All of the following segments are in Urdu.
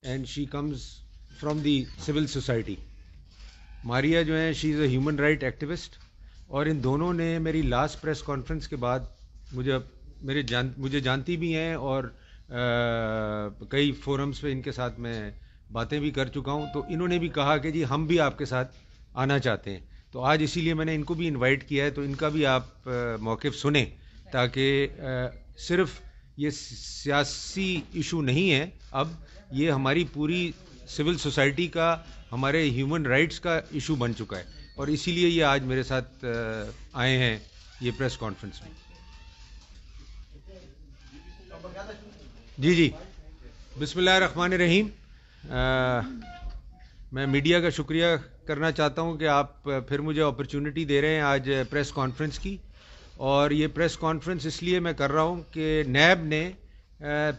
and she comes from the civil society. ماریا جو ہیں شی از اے ہیومن رائٹ ایکٹیوسٹ, اور ان دونوں نے میری لاسٹ پریس کانفرنس کے بعد مجھے جانتی بھی ہیں, اور کئی فورمز پہ ان کے ساتھ میں باتیں بھی کر چکا ہوں, تو انہوں نے بھی کہا کہ جی ہم بھی آپ کے ساتھ آنا چاہتے ہیں. تو آج اسی لیے میں نے ان کو بھی انوائٹ کیا ہے, تو ان کا بھی آپ موقف سنیں, تاکہ صرف یہ سیاسی ایشو نہیں ہے, اب یہ ہماری پوری سول سوسائٹی کا, ہمارے ہیومن رائٹس کا ایشو بن چکا ہے, اور اسی لیے یہ آج میرے ساتھ آئے ہیں یہ پریس کانفرنس میں. جی بسم اللہ الرحمن الرحیم. میں میڈیا کا شکریہ کرنا چاہتا ہوں کہ آپ پھر مجھے اپرچونٹی دے رہے ہیں آج پریس کانفرنس کی, اور یہ پریس کانفرنس اس لیے میں کر رہا ہوں کہ نیب نے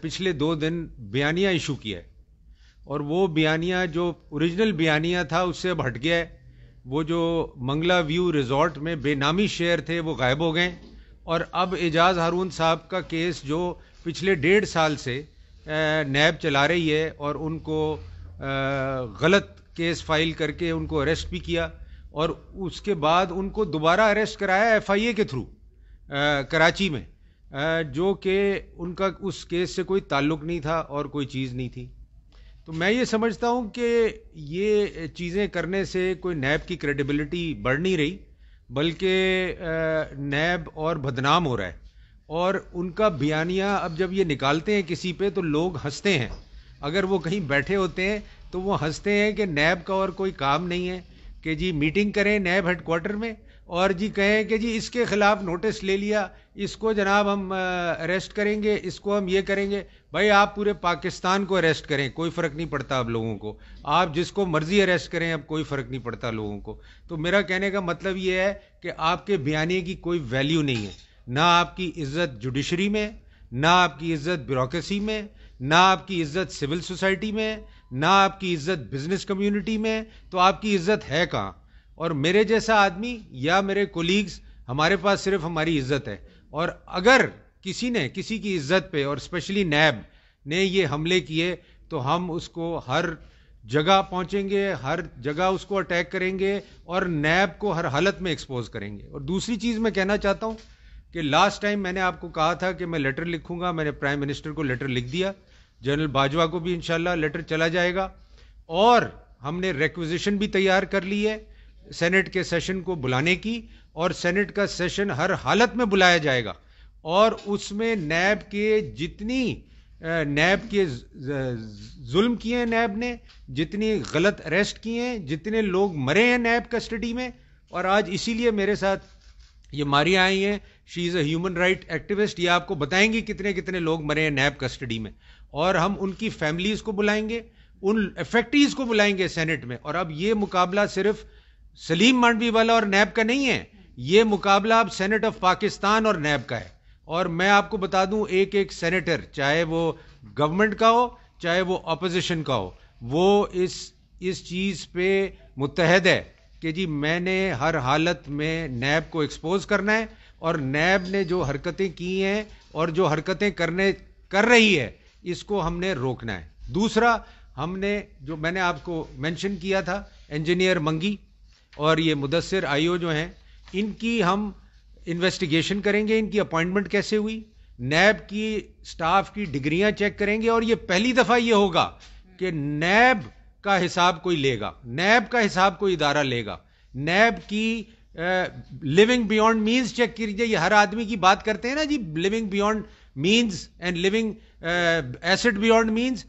پچھلے 2 دن بیانیہ ایشو کیا ہے, اور وہ بیانیہ جو اوریجنل بیانیہ تھا اس سے اب ہٹ گیا ہے. وہ جو منگلا ویو ریزورٹ میں بے نامی شیئر تھے وہ غائب ہو گئے, اور اب اعجاز ہارون صاحب کا کیس جو پچھلے 1.5 سال سے نیب چلا رہی ہے, اور ان کو غلط کیس فائل کر کے ان کو اریسٹ بھی کیا, اور اس کے بعد ان کو دوبارہ اریسٹ کرایا FIA کے تھرو کراچی میں, جو کہ ان کا اس کیس سے کوئی تعلق نہیں تھا اور کوئی چیز نہیں تھی. تو میں یہ سمجھتا ہوں کہ یہ چیزیں کرنے سے کوئی نیب کی کریڈیبلٹی بڑھ نہیں رہی, بلکہ نیب اور بدنام ہو رہا ہے. اور ان کا بیانیہ اب جب یہ نکالتے ہیں کسی پہ تو لوگ ہنستے ہیں, اگر وہ کہیں بیٹھے ہوتے ہیں تو وہ ہنستے ہیں کہ نیب کا اور کوئی کام نہیں ہے کہ جی میٹنگ کریں نیب ہیڈ کوارٹر میں, اور جی کہیں کہ جی اس کے خلاف نوٹس لے لیا, اس کو جناب ہم اریسٹ کریں گے, اس کو ہم یہ کریں گے. بھائی آپ پورے پاکستان کو اریسٹ کریں, کوئی فرق نہیں پڑتا اب لوگوں کو, آپ جس کو مرضی اریسٹ کریں, اب کوئی فرق نہیں پڑتا لوگوں کو. تو میرا کہنے کا مطلب یہ ہے کہ آپ کے بیانیے کی کوئی ویلیو نہیں ہے, نہ آپ کی عزت جوڈیشری میں, نہ آپ کی عزت بیوروکریسی میں, نہ آپ کی عزت سول سوسائٹی میں, نہ آپ کی عزت بزنس کمیونٹی میں. تو آپ کی عزت ہے کہاں؟ اور میرے جیسا آدمی یا میرے کولیگز, ہمارے پاس صرف ہماری عزت ہے, اور اگر کسی نے کسی کی عزت پہ اور اسپیشلی نیب نے یہ حملے کیے تو ہم اس کو ہر جگہ پہنچیں گے, ہر جگہ اس کو اٹیک کریں گے, اور نیب کو ہر حالت میں ایکسپوز کریں گے. اور دوسری چیز میں کہنا چاہتا ہوں کہ لاسٹ ٹائم میں نے آپ کو کہا تھا کہ میں لیٹر لکھوں گا, میں نے پرائم منسٹر کو لیٹر لکھ دیا, جنرل باجوہ کو بھی انشاءاللہ لیٹر چلا جائے گا, اور ہم نے ریکویزیشن بھی تیار کر لی ہے سینٹ کے سیشن کو بلانے کی, اور سینٹ کا سیشن ہر حالت میں بلایا جائے گا, اور اس میں نیب کے جتنی نیب کے ظلم کیے ہیں, نیب نے جتنی غلط اریسٹ کیے ہیں, جتنے لوگ مرے ہیں نیب کسٹڈی میں. اور آج اسی لیے میرے ساتھ یہ ماریا آئی ہیں, شی از اے ہیومن رائٹ ایکٹیوسٹ, یہ آپ کو بتائیں گی کتنے کتنے لوگ مرے ہیں نیب کسٹڈی میں, اور ہم ان کی فیملیز کو بلائیں گے, ان افیکٹیز کو بلائیں گے سینٹ میں. اور اب یہ مقابلہ صرف سلیم مانڈوی والا اور نیب کا نہیں ہے, یہ مقابلہ اب سینٹ آف پاکستان اور نیب کا ہے. اور میں آپ کو بتا دوں, ایک ایک سینیٹر, چاہے وہ گورنمنٹ کا ہو چاہے وہ اپوزیشن کا ہو, وہ اس چیز پہ متحد ہے کہ جی میں نے ہر حالت میں نیب کو ایکسپوز کرنا ہے, اور نیب نے جو حرکتیں کی ہیں اور جو حرکتیں کر رہی ہے اس کو ہم نے روکنا ہے. دوسرا, ہم نے جو میں نے آپ کو مینشن کیا تھا انجینئر منگی اور یہ مدثر آئیو جو ہیں, ان کی ہم انویسٹیگیشن کریں گے, ان کی اپوائنٹمنٹ کیسے ہوئی, نیب کی سٹاف کی ڈگریاں چیک کریں گے, اور یہ پہلی دفعہ یہ ہوگا کہ نیب کا حساب کوئی لے گا, نیب کا حساب کوئی ادارہ لے گا. نیب کی لیونگ بیونڈ مینز چیک کیجیے, یہ ہر آدمی کی بات کرتے ہیں نا جی, living beyond means and living east beyond means.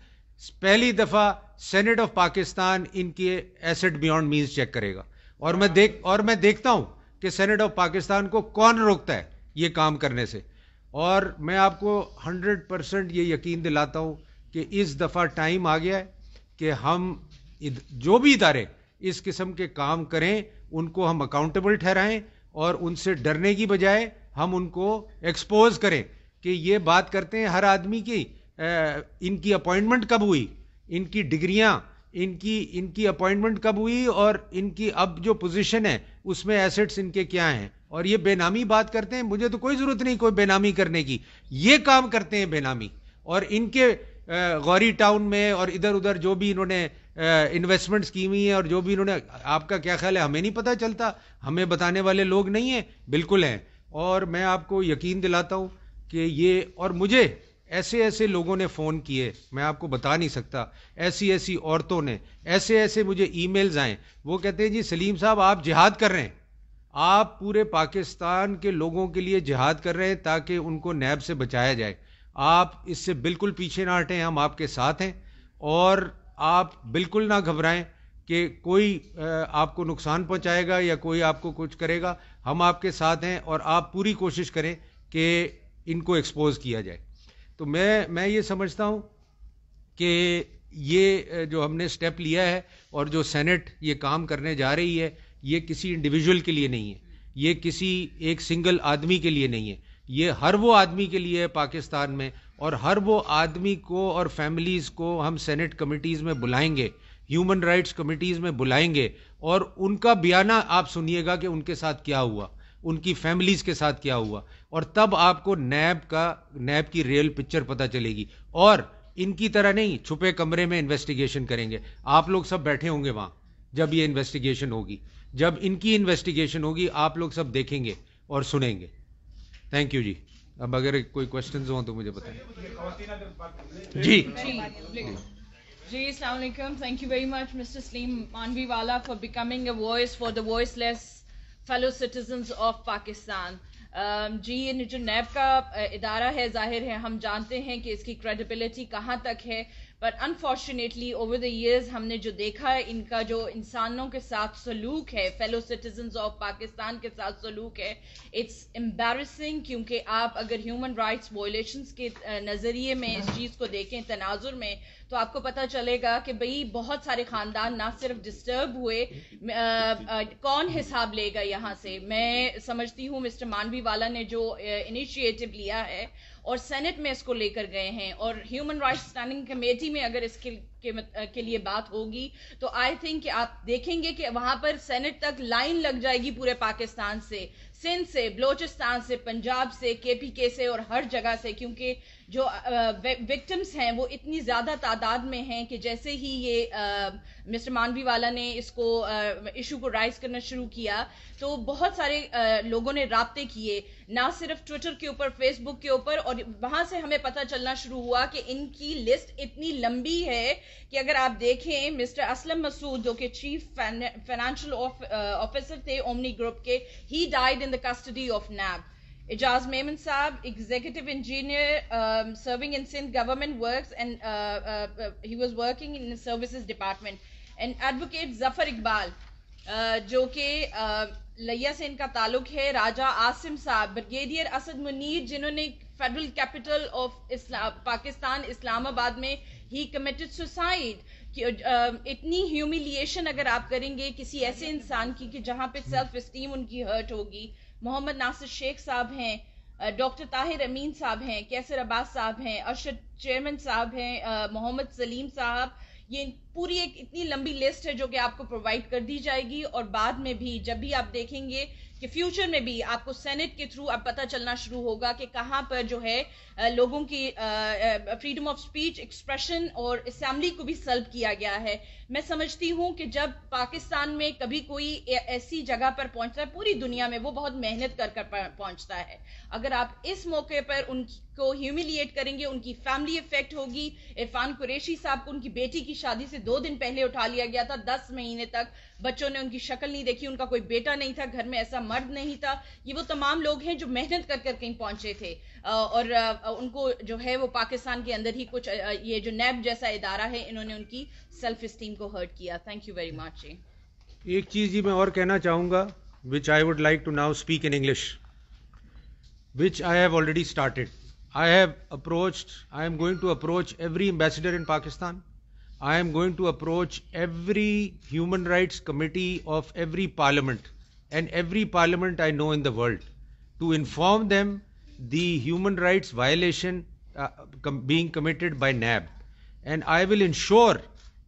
پہلی دفعہ سینٹ آف پاکستان ان کے ایسٹ بیونڈ مینز چیک کرے گا, اور میں دیکھتا ہوں کہ سینٹ آف پاکستان کو کون روکتا ہے یہ کام کرنے سے. اور میں آپ کو 100% یہ یقین دلاتا ہوں کہ اس دفعہ ٹائم آ گیا ہے کہ ہم جو بھی ادارے اس قسم کے کام کریں ان کو ہم اکاؤنٹیبل ٹھہرائیں, اور ان سے ڈرنے کی بجائے ہم ان کو ایکسپوز کریں کہ یہ بات کرتے ہیں ہر آدمی کی, ان کی اپوائنٹمنٹ کب ہوئی, ان کی ڈگریاں, ان کی اپوائنٹمنٹ کب ہوئی, اور ان کی اب جو پوزیشن ہے اس میں ایسٹس ان کے کیا ہیں. اور یہ بے نامی بات کرتے ہیں, مجھے تو کوئی ضرورت نہیں کوئی بے نامی کرنے کی, یہ کام کرتے ہیں بے نامی, اور ان غوری ٹاؤن میں اور ادھر ادھر جو بھی انہوں نے انویسٹمنٹس کی ہوئی ہیں اور جو بھی انہوں نے, آپ کا کیا خیال ہے ہمیں نہیں پتہ چلتا؟ ہمیں بتانے والے لوگ نہیں ہیں؟ بالکل ہیں. اور میں آپ کو یقین دلاتا ہوں کہ یہ, اور مجھے ایسے ایسے لوگوں نے فون کیے, میں آپ کو بتا نہیں سکتا, ایسی ایسی عورتوں نے, ایسے ایسے مجھے ای میلز آئیں, وہ کہتے ہیں جی سلیم صاحب آپ جہاد کر رہے ہیں, آپ پورے پاکستان کے لوگوں کے لیے جہاد کر رہے ہیں تاکہ ان کو نیب سے بچایا جائے, آپ اس سے بالکل پیچھے نہ ہٹیں, ہم آپ کے ساتھ ہیں, اور آپ بالکل نہ گھبرائیں کہ کوئی آپ کو نقصان پہنچائے گا یا کوئی آپ کو کچھ کرے گا, ہم آپ کے ساتھ ہیں, اور آپ پوری کوشش کریں کہ ان کو ایکسپوز کیا جائے. تو میں یہ سمجھتا ہوں کہ یہ جو ہم نے سٹیپ لیا ہے اور جو سینٹ یہ کام کرنے جا رہی ہے, یہ کسی انڈیویجول کے لیے نہیں ہے, یہ کسی ایک سنگل آدمی کے لیے نہیں ہے, یہ ہر وہ آدمی کے لیے ہے پاکستان میں, اور ہر وہ آدمی کو اور فیملیز کو ہم سینٹ کمیٹیز میں بلائیں گے, ہیومن رائٹس کمیٹیز میں بلائیں گے, اور ان کا بیانہ آپ سنیے گا کہ ان کے ساتھ کیا ہوا, ان کی فیملیز کے ساتھ کیا ہوا, اور تب آپ کو نیب کی ریئل پکچر پتہ چلے گی. اور ان کی طرح نہیں چھپے کمرے میں انویسٹیگیشن کریں گے, آپ لوگ سب بیٹھے ہوں گے وہاں جب یہ انویسٹیگیشن ہوگی, جب ان کی انویسٹیگیشن ہوگی آپ لوگ سب دیکھیں گے اور سنیں گے. تھینک یو جی. اب اگر کوئی کوشچنز ہوں تو مجھے بتائیں. جی جی السلام علیکم. Thank you very much mister Saleem Mandviwalla for becoming a voice for the voiceless fellow citizens of Pakistan. جی یہ جو نیب کا ادارہ ہے, ظاہر ہے ہم جانتے ہیں کہ اس کی کریڈیبلٹی کہاں تک ہے, but unfortunately over the years ہم نے جو دیکھا ہے ان کا جو انسانوں کے ساتھ سلوک ہے, فیلو سٹیزنز آف پاکستان کے ساتھ سلوک ہے, اٹس امبیرسنگ. کیونکہ آپ اگر ہیومن رائٹس وائلیشنز کے نظریے میں اس چیز کو دیکھیں, تناظر میں, تو آپ کو پتہ چلے گا کہ بھئی بہت سارے خاندان نہ صرف ڈسٹرب ہوئے, کون حساب لے گا یہاں سے. میں سمجھتی ہوں مسٹر مانوی والا نے جو انیشیٹو لیا ہے اور سینٹ میں اس کو لے کر گئے ہیں, اور ہیومن رائٹس اسٹینڈنگ کمیٹی میں اگر اس کے لیے بات ہوگی تو آئی تھنک کہ آپ دیکھیں گے کہ وہاں پر سینٹ تک لائن لگ جائے گی پورے پاکستان سے, سندھ سے, بلوچستان سے, پنجاب سے, KPK سے, اور ہر جگہ سے. کیونکہ جو وکٹمز ہیں وہ اتنی زیادہ تعداد میں ہیں کہ جیسے ہی یہ مسٹر مانوی والا نے اس کو ایشو کو رائز کرنا شروع کیا تو بہت سارے لوگوں نے رابطے کیے, نہ صرف ٹویٹر کے اوپر, فیس بک کے اوپر, اور وہاں سے ہمیں پتہ چلنا شروع ہوا کہ ان کی لسٹ اتنی لمبی ہے کہ اگر آپ دیکھیں مسٹر اسلم مسعود جو کہ چیف فائنینشیل آفیسر تھے اومنی گروپ کے, he died in the custody of NAB. Ejaz Memon صاحب, executive engineer serving in Sindh government works and he was working in services department. And advocate Zafar Iqbal جو کہ لیا سے ان کا تعلق ہے, راجہ عاصم صاحب, بریگیڈیئر اسد منیر جنہوں نے فیڈرل کیپٹل آف پاکستان اسلام آباد میں ہی کمیٹڈ سوسائڈ. اتنی ہیومیلیشن اگر آپ کریں گے کسی ایسے انسان کی کہ جہاں پہ سیلف اسٹیم ان کی ہرٹ ہوگی. محمد ناصر شیخ صاحب ہیں, ڈاکٹر طاہر امین صاحب ہیں, کیسر عباس صاحب ہیں, ارشد چیئرمین صاحب ہیں, محمد سلیم صاحب. یہ پوری ایک اتنی لمبی لسٹ ہے جو کہ آپ کو پرووائڈ کر دی جائے گی, اور بعد میں بھی جب بھی آپ دیکھیں گے کہ فیوچر میں بھی آپ کو سینٹ کے تھرو اب پتہ چلنا شروع ہوگا کہ کہاں پر جو ہے لوگوں کی فریڈم آف سپیچ, ایکسپریشن اور اسمبلی کو بھی سلب کیا گیا ہے. میں سمجھتی ہوں کہ جب پاکستان میں کبھی کوئی ایسی جگہ پر پہنچتا ہے پوری دنیا میں, وہ بہت محنت کر پہنچتا ہے. اگر آپ اس موقع پر ان کو ہیومیلیٹ کریں گے, ان کی فیملی افیکٹ ہوگی. عرفان قریشی صاحب کو ان کی بیٹی کی شادی سے 2 دن پہلے اٹھا لیا گیا تھا, 10 مہینے تک بچوں نے ان کی شکل نہیں دیکھی, ان کا کوئی بیٹا نہیں تھا, گھر میں ایسا مرد نہیں تھا. یہ وہ تمام لوگ ہیں جو محنت کر کہیں پہنچے تھے, اور ان کو جو ہے وہ پاکستان کے اندر ہی کچھ یہ جو نیب جیسا ادارہ ہے انہوں نے ان کی سیلف اسٹیم کو ہرٹ کیا. تھینک یو ویری مچ. ایک چیز جی میں اور کہنا چاہوں گا which I would like to now speak in English, which I have already started. I am going to approach every ambassador in Pakistan. I am going to approach every human rights committee of every parliament and every parliament I know in the world to inform them the human rights violation being committed by NAB. And I will ensure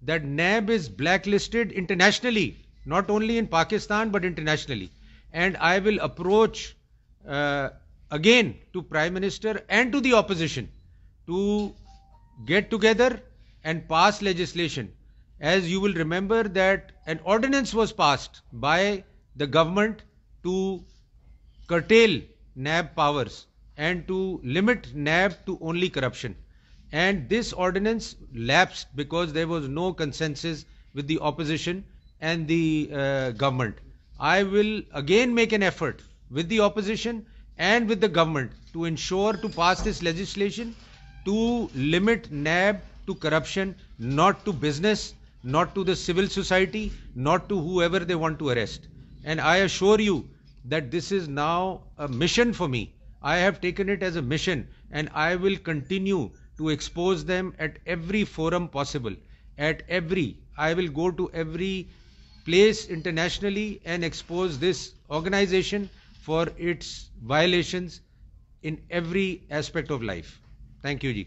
that NAB is blacklisted internationally, not only in Pakistan but internationally. And I will approach again to Prime Minister and to the opposition to get together and pass legislation. As you will remember that an ordinance was passed by the government to curtail NAB powers and to limit NAB to only corruption. And this ordinance lapsed because there was no consensus with the opposition and the government. I will again make an effort with the opposition and with the government to ensure to pass this legislation to limit NAB to corruption, not to business, not to the civil society, not to whoever they want to arrest. And I assure you that this is now a mission for me. I have taken it as a mission, and I will continue to expose them at every forum possible. I will go to every place internationally and expose this organization for its violations in every aspect of life. Thank you, ji.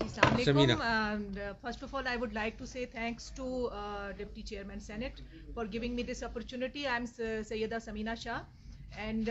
Assalamualaikum. First of all, I would like to say thanks to Deputy Chairman Senate for giving me this opportunity. I am Sayyida Samina Shah, and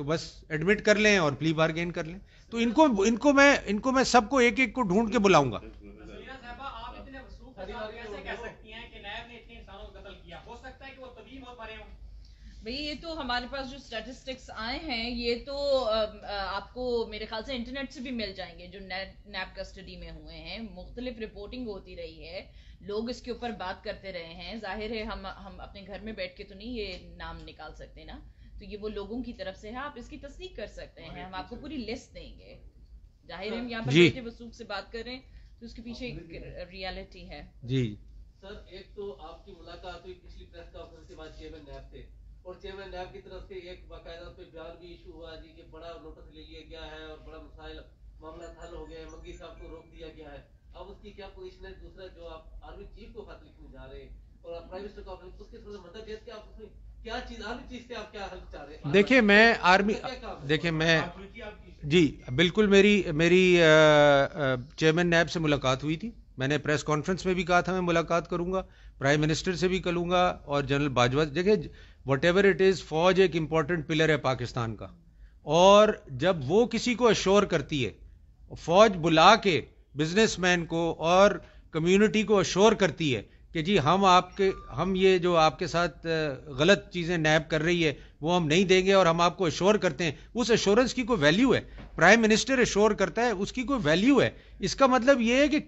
تو بس ایڈمٹ کر لیں اور پلی بارگین کر لیں. تو ان کو میں سب کو ایک ایک کو ڈھونڈ کے بلاؤں گا. بھئی یہ تو ہمارے پاس جو اسٹیٹسٹکس آئے ہیں یہ تو آپ کو میرے خیال سے انٹرنیٹ سے بھی مل جائیں گے, جو نیب کسٹڈی میں ہوئے ہیں. مختلف رپورٹنگ ہوتی رہی ہے, لوگ اس کے اوپر بات کرتے رہے ہیں. ظاہر ہے ہم اپنے گھر میں بیٹھ کے تو نہیں یہ نام نکال سکتے نا, تو یہ وہ لوگوں کی طرف سے ہے, آپ اس کی تصدیق کر سکتے ہیں. ہم آپ کو پوری لسٹ دیں گے. ظاہر ہے ہم یہاں پر بیٹھے وثوق سے بات کر رہے ہیں تو اس کے پیچھے ایک ریالٹی ہے. جی سر, ایک تو آپ کی ملاقات ہوئی پچھلی پریس کانفرنس کے بعد چیئرمین نیب تھے, اور چیئرمین نیب کی طرف سے ایک باقاعدہ پہ بیان بھی ایشو ہوا جی کہ بڑا نوٹس لے لیا گیا ہے اور بڑا مسائل معاملات حل ہو گئے ہیں, منگی صاحب کو روک دیا گیا ہے. اب اس کی کیا پوزیشن ہے؟ دوسرا جو آپ آرمی چیف کو خط لکھنے جا رہے ہیں اور آپ پرائم منسٹر کو اس کے مطلب یہ کہ آپ اس میں کیا چیز آرمی چیف سے آپ کیا حل چاہ رہے ہیں؟ دیکھیں میں آرمی جی بالکل میری چیئرمین نیب سے ملاقات ہوئی تھی. میں نے پریس کانفرنس میں بھی کہا تھا میں ملاقات کروں گا, پرائم منسٹر سے بھی کروں گا اور جنرل باجوہ. دیکھیں وٹ ایور اٹ از, فوج ایک امپورٹنٹ پلر ہے پاکستان کا, اور جب وہ کسی کو اشور کرتی ہے, فوج بلا کے بزنس مین کو اور کمیونٹی کو اشور کرتی ہے کہ جی ہم یہ جو آپ کے ساتھ غلط چیزیں نیب کر رہی ہے وہ ہم نہیں دیں گے, اور ہم آپ کو اشور کرتے ہیں, اس اشورنس کی کوئی ویلیو ہے. پرائم منسٹر اشور کرتا ہے, اس کی کوئی ویلیو ہے. اس کا مطلب یہ ہے کہ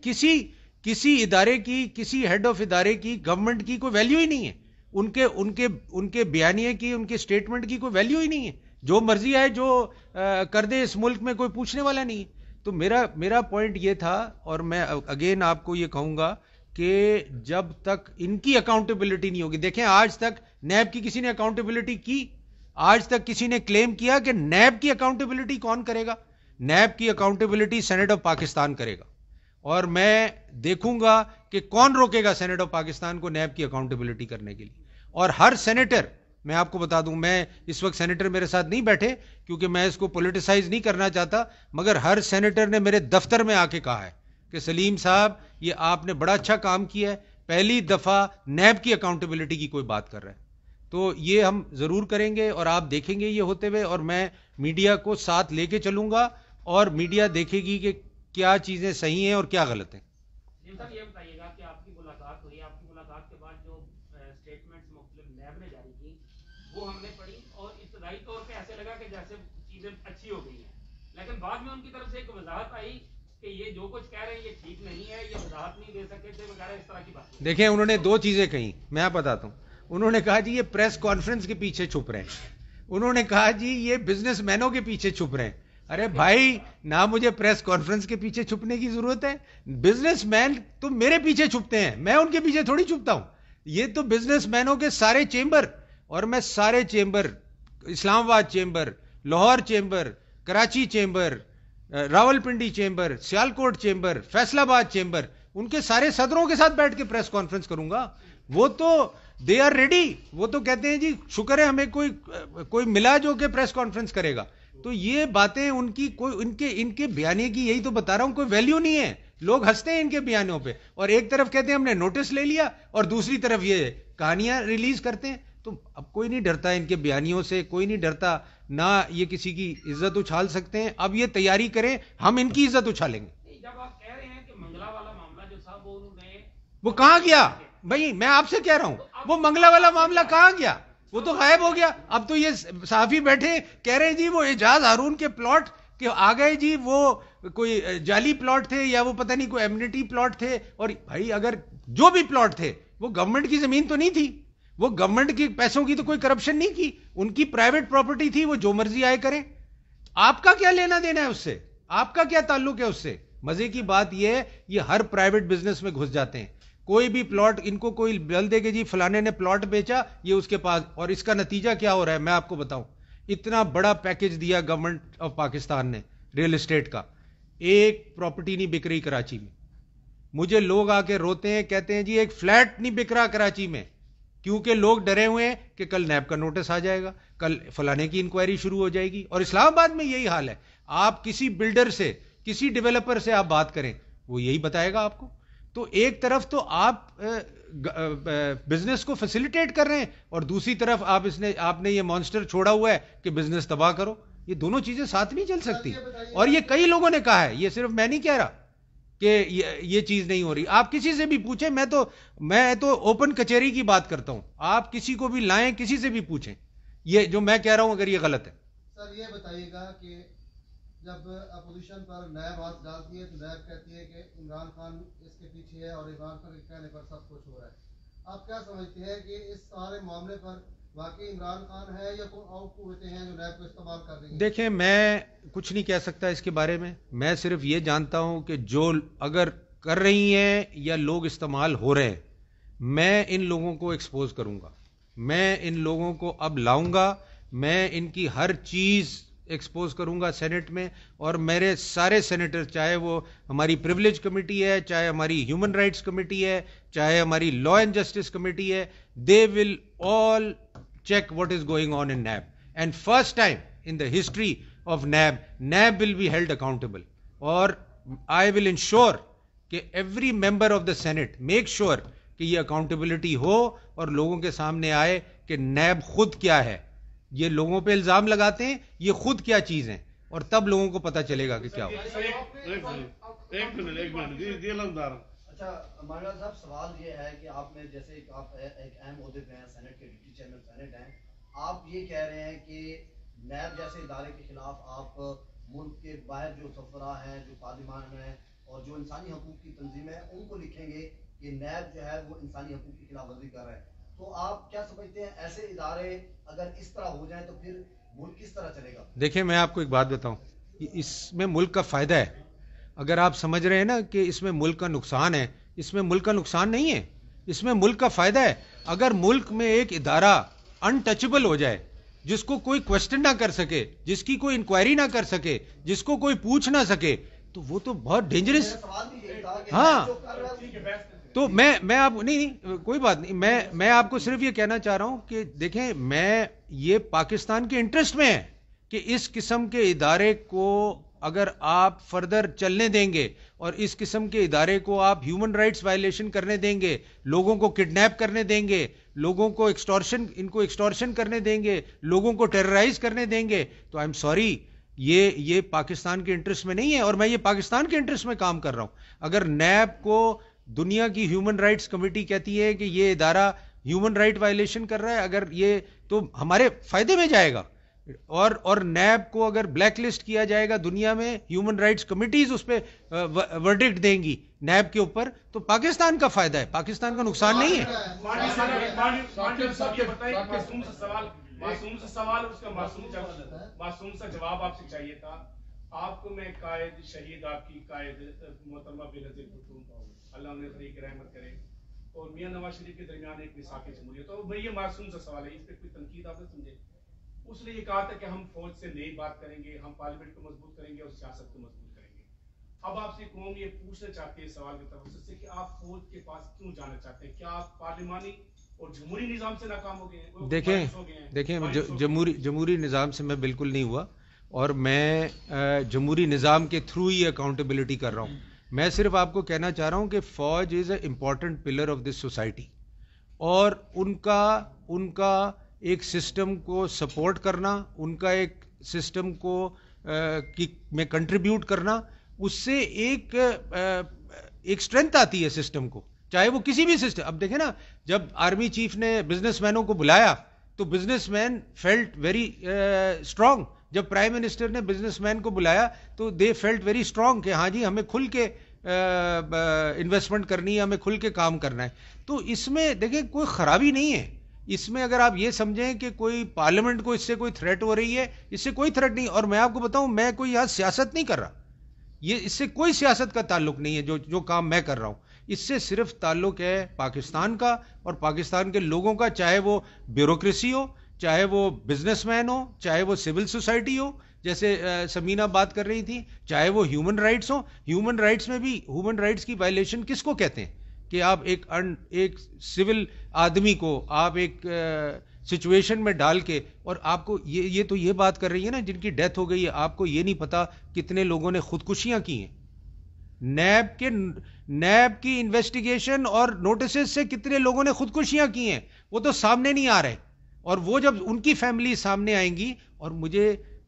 کسی ادارے کی, کسی ہیڈ آف ادارے کی, گورنمنٹ کی کوئی ویلیو ہی نہیں ہے. ان کے بیانیے کی, ان کے اسٹیٹمنٹ کی کوئی ویلیو ہی نہیں ہے. جو مرضی آئے جو کر دے, اس ملک میں کوئی پوچھنے والا نہیں ہے. تو میرا پوائنٹ یہ تھا, اور میں اگین آپ کو یہ کہوں گا کہ جب تک ان کی اکاؤنٹیبلٹی نہیں ہوگی. دیکھیں آج تک نیب کی کسی نے اکاؤنٹیبلٹی کی؟ آج تک کسی نے کلیم کیا کہ نیب کی اکاؤنٹیبلٹی کون کرے گا؟ نیب کی اکاؤنٹیبلٹی سینیٹ آف پاکستان کرے گا, اور میں دیکھوں گا کہ کون روکے گا سینیٹ آف پاکستان کو نیب کی اکاؤنٹیبلٹی کرنے کے لیے. اور ہر سینیٹر, میں آپ کو بتا دوں, میں اس وقت سینیٹر میرے ساتھ نہیں بیٹھے کیونکہ میں اس کو پولیٹیسائز نہیں کرنا چاہتا, مگر ہر سینیٹر نے میرے دفتر میں آ کے کہا ہے کہ سلیم صاحب یہ آپ نے بڑا اچھا کام کیا ہے, پہلی دفعہ نیب کی اکاؤنٹیبلٹی کی کوئی بات کر رہا ہے. تو یہ ہم ضرور کریں گے, اور آپ دیکھیں گے یہ ہوتے ہوئے, اور میں میڈیا کو ساتھ لے کے چلوں گا, اور میڈیا دیکھے گی کہ کیا چیزیں صحیح ہیں اور کیا غلط ہیں. جی سر, یہ بتائیے گا کہ آپ کی ملاقات ہوئی, آپ کی ملاقات کے بعد جو اسٹیٹمنٹس مختلف نیب نے جاری کی وہ ہم نے پڑھی, اور ابتدائی طور پہ ایسے لگا کہ جیسے چیزیں اچھی ہو گئی ہیں, لیکن بعد میں ان کی طرف سے ایک وضاحت آئی کہ یہ جو کچھ کہہ رہے ہیں یہ ٹھیک نہیں ہے, یہ وضاحت نہیں دے سکے تھے وغیرہ اس طرح کی بات. دیکھیں انہوں نے دو چیزیں کہیں, میں آپ بتاتا ہوں. انہوں نے کہا جی یہ پریس کانفرنس کے پیچھے چھپ رہے ہیں, انہوں نے کہا جی یہ بزنس مینوں کے پیچھے چھپ رہے ہیں. ارے بھائی, نہ مجھے پریس کانفرنس کے پیچھے چھپنے کی ضرورت ہے. بزنس مین تو میرے پیچھے چھپتے ہیں, میں ان کے پیچھے تھوڑی چھپتا ہوں. یہ تو بزنس مینوں کے سارے چیمبر, اور میں سارے چیمبر, اسلام آباد chamber, Lahore chamber, Karachi chamber, Rawal Pindi chamber, Sialkot chamber, Faisal آباد چیمبر, ان کے سارے صدروں کے ساتھ بیٹھ کے پریس کانفرنس کروں گا. وہ تو دے آر ریڈی, وہ تو کہتے ہیں جی شکر ہے ہمیں کوئی ملا جو کہ پریس کانفرنس کرے گا. تو یہ باتیں ان کی کوئی ان کے بیانے کی, یہی تو بتا رہا ہوں, کوئی ویلیو نہیں ہے. لوگ ہنستے ہیں ان کے بیانوں پہ, اور ایک طرف کہتے ہیں ہم نے نوٹس لے لیا, اور دوسری طرف یہ کہانیاں ریلیز کرتے ہیں. تو اب کوئی نہیں ڈرتا ان کے بیانیوں سے, کوئی نہیں ڈرتا, نہ یہ کسی کی عزت اچھال سکتے ہیں. اب یہ تیاری کریں, ہم ان کی عزت اچھالیں گے. جب آپ کہہ رہے ہیں کہ منگلا والا معاملہ جو تھا وہ کہاں گیا بھائی؟ میں آپ سے کہہ رہا ہوں وہ منگلا والا معاملہ کہاں گیا؟ وہ تو غائب ہو گیا. اب تو یہ صحافی بیٹھے کہہ رہے ہیں جی وہ اعجاز ہارون کے پلاٹ کہ آ گئے جی, وہ کوئی جعلی پلاٹ تھے یا وہ پتہ نہیں کوئی ایمنیٹی پلاٹ تھے. اور بھائی اگر جو بھی پلاٹ تھے وہ گورنمنٹ کی زمین تو نہیں تھی, وہ گورنمنٹ کے پیسوں کی تو کوئی کرپشن نہیں کی, ان کی پرائیویٹ پراپرٹی تھی, وہ جو مرضی آئے کریں. آپ کا کیا لینا دینا ہے اس سے؟ آپ کا کیا تعلق ہے اس سے؟ مزے کی بات یہ ہر پرائیویٹ بزنس میں گھس جاتے ہیں. کوئی بھی پلاٹ ان کو کوئی بل دے کہ جی فلانے نے پلاٹ بیچا, یہ اس کے پاس, اور اس کا نتیجہ کیا ہو رہا ہے میں آپ کو بتاؤں. اتنا بڑا پیکج دیا گورنمنٹ آف پاکستان نے ریل اسٹیٹ کا, ایک پراپرٹی نہیں بک رہی کراچی میں. مجھے لوگ آ کے روتے ہیں, کہتے ہیں جی ایک فلیٹ نہیں بک رہا کراچی میں, کیونکہ لوگ ڈرے ہوئے ہیں کہ کل نیب کا نوٹس آ جائے گا, کل فلانے کی انکوائری شروع ہو جائے گی. اور اسلام آباد میں یہی حال ہے. آپ کسی بلڈر سے, کسی ڈیولپر سے آپ بات کریں, وہ یہی بتائے گا آپ کو. تو ایک طرف تو آپ بزنس کو فیسیلیٹیٹ کر رہے ہیں اور دوسری طرف آپ نے یہ مانسٹر چھوڑا ہوا ہے کہ بزنس تباہ کرو. یہ دونوں چیزیں ساتھ نہیں چل سکتی. اور یہ کئی لوگوں نے کہا ہے, یہ صرف میں نہیں کہہ رہا کہ یہ چیز نہیں ہو رہی. آپ کسی سے بھی پوچھیں, میں تو اوپن کچہری کی بات کرتا ہوں, آپ کسی کو بھی لائیں, کسی سے بھی پوچھیں, یہ جو میں کہہ رہا ہوں اگر یہ غلط ہے. سر یہ بتائیے گا کہ جب اپوزیشن پر نیب ہاتھ ڈالتی ہے تو نیب کہتی ہے کہ عمران خان اس کے پیچھے ہے اور عمران خان کے کہنے پر سب کچھ ہو رہا ہے. آپ کیا سمجھتے ہیں کہ اس سارے معاملے پر واقعی عمران خان ہے یا کوئی اور قوتیں ہیں جو نیب کو استعمال کر رہی ہیں؟ دیکھیں, میں کچھ نہیں کہہ سکتا اس کے بارے میں صرف یہ جانتا ہوں کہ جو اگر کر رہی ہیں یا لوگ استعمال ہو رہے ہیں, میں ان لوگوں کو ایکسپوز کروں گا, میں ان لوگوں کو اب لاؤں گا, میں ان کی ہر چیز ایکسپوز کروں گا سینٹ میں. اور میرے سارے سینیٹر, چاہے وہ ہماری پریولیج کمیٹی ہے, چاہے ہماری ہیومن رائٹس کمیٹی ہے, چاہے ہماری لا اینڈ جسٹس کمیٹی ہے, دے ول آل check what is going on in NAB, and first time in the history of NAB will be held accountable, or I will ensure کہ every member of the Senate make sure کہ یہ accountability ہو اور لوگوں کے سامنے آئے کہ NAB خود کیا ہے. یہ لوگوں پہ الزام لگاتے ہیں, یہ خود کیا چیز ہیں, اور تب لوگوں کو پتا چلے گا کہ کیا ہو. ایک منٹ اچھا مانویل صاحب, سوال یہ ہے کہ آپ نے جیسے آپ ایک اہم عہدے پہ ہیں, سینٹ کے ڈپٹی چیئرمین سینٹ ہیں, آپ یہ کہہ رہے ہیں کہ نیب جیسے ادارے کے خلاف آپ ملک کے باہر جو سفراء ہیں, جو پارلیمان ہیں اور جو انسانی حقوق کی تنظیمیں ہیں ان کو لکھیں گے کہ نیب جو ہے وہ انسانی حقوق کی خلاف ورزی کر رہا ہے. تو آپ کیا سمجھتے ہیں ایسے ادارے اگر اس طرح ہو جائیں تو پھر ملک کس طرح چلے گا؟ دیکھیں, میں آپ کو ایک بات بتاؤں, اس میں ملک کا فائدہ ہے. اگر آپ سمجھ رہے ہیں نا کہ اس میں ملک کا نقصان ہے, اس میں ملک کا نقصان نہیں ہے, اس میں ملک کا فائدہ ہے. اگر ملک میں ایک ادارہ انٹچبل ہو جائے, جس کو کوئی کوشچن نہ کر سکے, جس کی کوئی انکوائری نہ کر سکے, جس کو کوئی پوچھ نہ سکے, تو وہ تو بہت ڈینجرس. ہاں, تو میں آپ نہیں کوئی بات نہیں, میں آپ کو صرف یہ کہنا چاہ رہا ہوں کہ دیکھیں, میں یہ پاکستان کے انٹرسٹ میں ہے کہ اس قسم کے ادارے کو اگر آپ فردر چلنے دیں گے اور اس قسم کے ادارے کو آپ ہیومن رائٹس وائلیشن کرنے دیں گے, لوگوں کو کڈنیپ کرنے دیں گے, لوگوں کو ایکسٹورشن کرنے دیں گے, لوگوں کو ٹیررائز کرنے دیں گے, تو آئی ایم سوری, یہ پاکستان کے انٹرسٹ میں نہیں ہے. اور میں یہ پاکستان کے انٹرسٹ میں کام کر رہا ہوں. اگر نیب کو دنیا کی ہیومن رائٹس کمیٹی کہتی ہے کہ یہ ادارہ ہیومن رائٹ وائلیشن کر رہا ہے, اگر یہ تو ہمارے فائدے میں جائے گا. اور نیب کو اگر بلیک لسٹ کیا جائے گا دنیا میں, ہیومن رائٹس کمیٹیز اس پہ ورڈکٹ دیں گی نیب کے اوپر, تو پاکستان کا فائدہ ہے, پاکستان کا نقصان نہیں ہے. معصوم سا جواب آپ سے چاہیے تھا. آپ کو میں قائد شہید, آپ کی قائد محترمہ بے نظیر بھٹو, اللہ انہیں فریق رحمت کرے, اور میاں نواز شریف کے درمیان ایک میثاق جمہوریت, اور میں یہ معصوم سا سوال ہے, اس پہ کوئی تنقید آپ نے سمجھے. اس نے یہ کہا تھا کہ ہم فوج سے نئی بات کریں گے, ہم پارلیمنٹ کو مضبوط کریں گے اور سیاست کو مضبوط کریں گے. اب آپ سے قوم یہ پوچھنا چاہتے ہیں سوال کی طرف سے کہ آپ فوج کے پاس کیوں جانا چاہتے ہیں؟ کیا آپ پارلیمانی اور جمہوری نظام سے ناکام ہو گئے ہیں؟ دیکھیں, جمہوری نظام سے میں بالکل نہیں ہوا, اور میں جمہوری نظام کے تھرو ہی اکاؤنٹیبلٹی کر رہا ہوں. میں صرف آپ کو کہنا چاہ رہا ہوں کہ فوج is a important pillar of this society, اور ان کا ایک سسٹم کو سپورٹ کرنا, ان کا ایک سسٹم کو میں کنٹریبیوٹ کرنا, اس سے ایک اسٹرینتھ آتی ہے سسٹم کو, چاہے وہ کسی بھی سسٹم. اب دیکھیں نا, جب آرمی چیف نے بزنس مینوں کو بلایا تو business man felt very strong. جب پرائم منسٹر نے بزنس مین کو بلایا تو دے فیلٹ ویری اسٹرانگ کہ ہاں جی ہمیں کھل کے انویسٹمنٹ کرنی ہے, ہمیں کھل کے کام کرنا ہے. تو اس میں دیکھیں کوئی خرابی نہیں ہے. اس میں اگر آپ یہ سمجھیں کہ کوئی پارلیمنٹ کو اس سے کوئی تھریٹ ہو رہی ہے, اس سے کوئی تھریٹ نہیں. اور میں آپ کو بتاؤں, میں کوئی یہاں سیاست نہیں کر رہا, یہ اس سے کوئی سیاست کا تعلق نہیں ہے. جو کام میں کر رہا ہوں, اس سے صرف تعلق ہے پاکستان کا اور پاکستان کے لوگوں کا, چاہے وہ بیوروکریسی ہو, چاہے وہ بزنس مین ہو, چاہے وہ سول سوسائٹی ہو جیسے سمینہ بات کر رہی تھی, چاہے وہ ہیومن رائٹس ہو. ہیومن رائٹس میں بھی ہیومن رائٹس کی وائلیشن کس کو کہتے ہیں کہ آپ ایک سول آدمی کو آپ ایک سچویشن میں ڈال کے, اور آپ کو یہ تو یہ بات کر رہی ہے نا جن کی ڈیتھ ہو گئی ہے, آپ کو یہ نہیں پتا کتنے لوگوں نے خودکشیاں کی ہیں. نیب کی انویسٹیگیشن اور نوٹسز سے کتنے لوگوں نے خودکشیاں کی ہیں وہ تو سامنے نہیں آ رہے, اور وہ جب ان کی فیملی سامنے آئیں گی, اور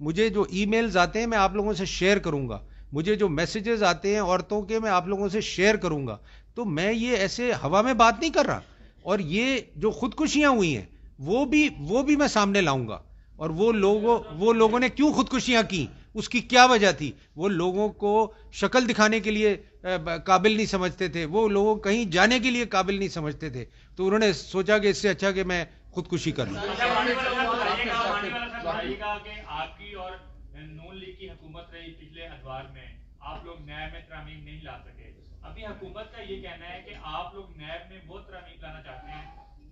مجھے جو ای میلز آتے ہیں میں آپ لوگوں سے شیئر کروں گا, مجھے جو میسیجز آتے ہیں عورتوں کے میں آپ لوگوں سے شیئر کروں گا, تو میں یہ ایسے ہوا میں بات نہیں کر رہا, اور یہ جو خودکشیاں ہوئی ہیں وہ بھی میں سامنے لاؤں گا, اور وہ لوگوں نے کیوں خودکشیاں کی, اس کی کیا وجہ تھی. وہ لوگوں کو شکل دکھانے کے لیے قابل نہیں سمجھتے تھے, وہ لوگوں کہیں جانے کے لیے قابل نہیں سمجھتے تھے, تو انہوں نے سوچا کہ اس سے اچھا کہ میں خودکشی کر لوں. آپ کی اور نون لیگ کی حکومت رہی پچھلے ادوار میں, آپ لوگ نیب میں ترامیم نہیں لا سکے. ابھی حکومت کا یہ کہنا ہے کہ آپ لوگ نیب میں وہ ترامیم لانا چاہتے ہیں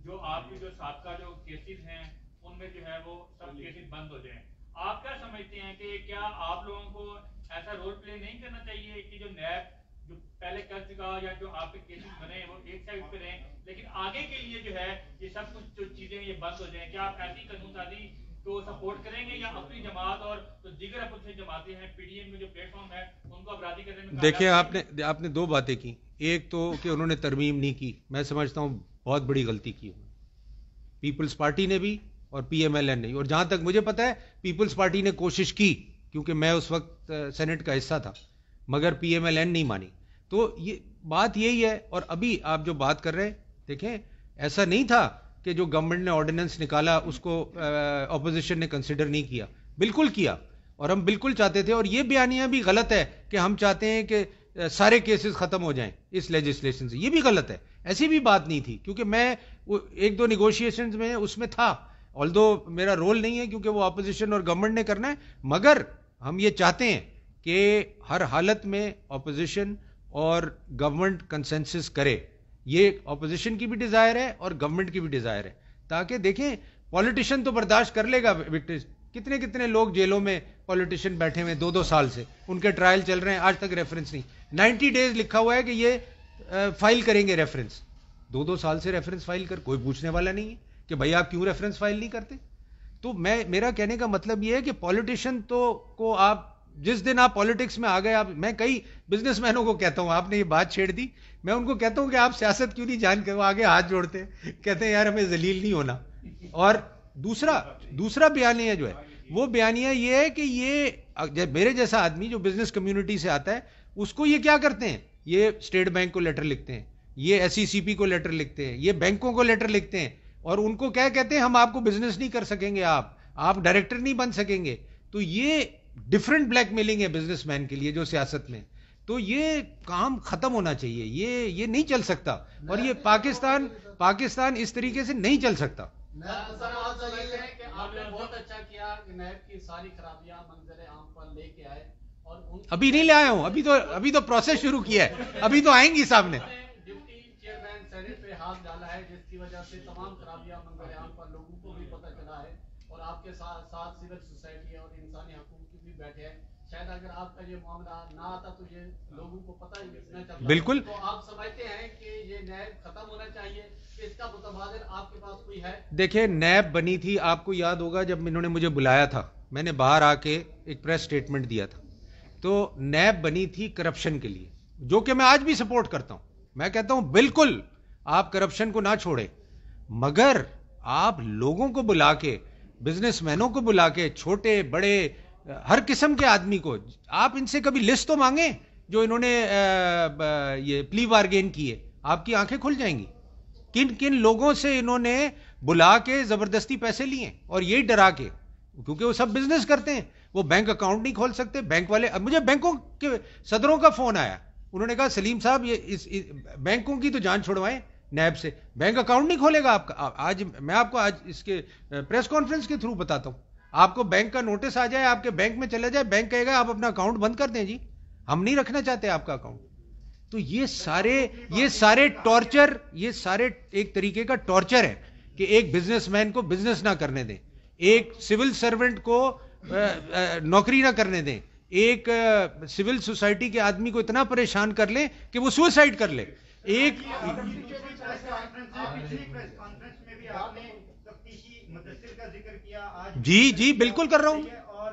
جو آپ کے جو سابقہ جو کیسز ہیں ان میں جو ہے وہ سب کیسز بند ہو جائیں. آپ کیا سمجھتے ہیں کہ کیا آپ لوگوں کو ایسا رول پلے نہیں کرنا چاہیے کہ جو نیب جو پہلے کر چکا یا جو آپ کے کیسز بنے وہ ایک سائڈ پہ رہیں, لیکن آگے کے لیے جو ہے یہ سب کچھ جو چیزیں یہ بند ہو جائیں؟ کیا آپ ایسی قانون سازی کو سپورٹ کریں گے یا اپنی جماعت اور جو دیگر اپوزیشن جماعتیں ہیں پی ڈی ایم میں جو پلیٹ فارم ہے ان کو ابرادی کرنے میں؟ دیکھیں آپ نے دو باتیں کی. ایک تو کہ انہوں نے ترمیم نہیں کی, میں سمجھتا ہوں بہت بڑی غلطی کی پیپلز پارٹی نے بھی اور پی ایم ایل این نے, اور جہاں تک مجھے پتا ہے پیپلز پارٹی نے کوشش کی کیونکہ میں اس وقت سینٹ کا حصہ تھا, مگر پی ایم ایل این نہیں مانی. تو یہ بات یہی ہے. اور ابھی آپ جو بات کر رہے ہیں, دیکھیں ایسا نہیں تھا کہ جو گورنمنٹ نے آرڈیننس نکالا اس کو اپوزیشن نے کنسیڈر نہیں کیا, بالکل کیا, اور ہم بالکل چاہتے تھے. اور یہ بیانیہ بھی غلط ہے کہ ہم چاہتے ہیں کہ سارے کیسز ختم ہو جائیں اس لیجسلیشن سے, یہ بھی غلط ہے. ایسی بھی بات نہیں تھی کیونکہ میں ایک دو نیگوشیشنز میں اس میں تھا, آلدو میرا رول نہیں ہے کیونکہ وہ اپوزیشن اور گورنمنٹ نے کرنا ہے, مگر ہم یہ چاہتے ہیں کہ ہر حالت میں اپوزیشن اور گورنمنٹ کنسنسس کرے. یہ اپوزیشن کی بھی ڈیزائر ہے اور گورنمنٹ کی بھی ڈیزائر ہے, تاکہ دیکھیں پولیٹیشین تو برداشت کر لے گا. کتنے لوگ جیلوں میں پولیٹیشین بیٹھے ہوئے 2 سال سے, ان کے ٹرائل چل رہے ہیں, آج تک ریفرنس نہیں. 90 days لکھا ہوا ہے کہ یہ فائل کریں گے ریفرنس, 2 سال سے ریفرنس فائل کر, کوئی پوچھنے والا نہیں ہے کہ بھائی آپ کیوں ریفرنس فائل نہیں کرتے. تو میرا کہنے کا مطلب یہ ہے کہ پولیٹیشین کو آپ جس دن آپ پالیٹکس میں آ گئے, میں کئی بزنس مینوں کو کہتا ہوں, آپ نے یہ بات چھیڑ دی, میں ان کو کہتا ہوں کہ آپ سیاست کیوں نہیں جان کے, وہ آگے ہاتھ جوڑتے ہیں, کہتے ہیں یار ہمیں ذلیل نہیں ہونا. اور دوسرا بیانیہ جو ہے وہ بیانیہ یہ ہے کہ یہ میرے جیسا آدمی جو بزنس کمیونٹی سے آتا ہے اس کو یہ کیا کرتے ہیں, یہ اسٹیٹ بینک کو لیٹر لکھتے ہیں, یہ ایس سی سی پی کو لیٹر لکھتے ہیں, یہ بینکوں کو لیٹر لکھتے ہیں, اور ان کو کیا کہتے ہیں, ہم آپ کو بزنس نہیں کر سکیں گے, آپ ڈائریکٹر نہیں بن سکیں گے. تو یہ ڈفرنٹ بلیک میلنگ ہے بزنس مین کے لیے جو سیاست میں, تو یہ کام ختم ہونا چاہیے. یہ نہیں چل سکتا, اور یہ پاکستان اس طریقے سے نہیں چل سکتا. آپ نے بہت اچھا کیا کہ نیب کی ساری خرابیاں منظر عام پر لے کے آئے, اور ابھی نہیں لے آیا ہوں, ابھی تو پروسیس شروع کیا ہے, ابھی تو آئیں گی سامنے. ڈپٹی چیئرمین سینٹ پہ ہاتھ ڈالا ہے جس کی وجہ سے تمام خرابیاں منظر عام پر لوگوں کو بھی پتہ چلا ہے, اور آپ کے ساتھ سول سوسائٹی اور انسانی حقوق بھی بیٹھے ہیں. شاید اگر آپ کا یہ معاملہ نہ آتا تو یہ لوگوں کو پتہ ہی نہیں چلتا. بالکل. تو آپ سمجھتے ہیں کہ یہ نیب ختم ہونا چاہیے, اس کا متبادل آپ کے پاس کوئی ہے؟ دیکھیں نیب بنی تھی, آپ کو یاد ہوگا جب انہوں نے مجھے بلایا تھا, میں نے باہر آ کے ایک پریس سٹیٹمنٹ دیا تھا. تو نیب بنی تھی کرپشن کے لیے, جو کہ میں آج بھی سپورٹ کرتا ہوں. میں کہتا ہوں بالکل آپ کرپشن کو نہ چھوڑیں, مگر آپ لوگوں کو بلا کے, بزنس مینوں کو بلا کے, چھوٹے بڑے ہر قسم کے آدمی کو, آپ ان سے کبھی لسٹ تو مانگیں جو انہوں نے یہ پلی بارگین کی ہے, آپ کی آنکھیں کھل جائیں گی. کن لوگوں سے انہوں نے بلا کے زبردستی پیسے لیے, اور یہی ڈرا کے, کیونکہ وہ سب بزنس کرتے ہیں, وہ بینک اکاؤنٹ نہیں کھول سکتے. بینک والے, مجھے بینکوں کے صدروں کا فون آیا, انہوں نے کہا سلیم صاحب یہ بینکوں کی تو جان چھوڑوائیں نیب سے, بینک اکاؤنٹ نہیں کھولے گا آپ کا. آج میں آپ کو اس کے پریس کانفرنس کے تھرو بتاتا ہوں, آپ کو بینک کا نوٹس آ جائے, آپ کے بینک میں چلے جائے, بینک کہے گا آپ اپنا اکاؤنٹ بند کر دیں جی, ہم نہیں رکھنا چاہتے آپ کا اکاؤنٹ. تو یہ سارے ٹارچر, یہ سارے ایک طریقے کا ٹارچر ہے کہ ایک بزنس مین کو بزنس نہ کرنے دیں, ایک سول سرونٹ کو نوکری نہ کرنے دیں, ایک سول سوسائٹی کے آدمی کو اتنا پریشان کر لیں کہ وہ سوسائڈ کر لے. ایک جی بالکل کر رہا ہوں. اور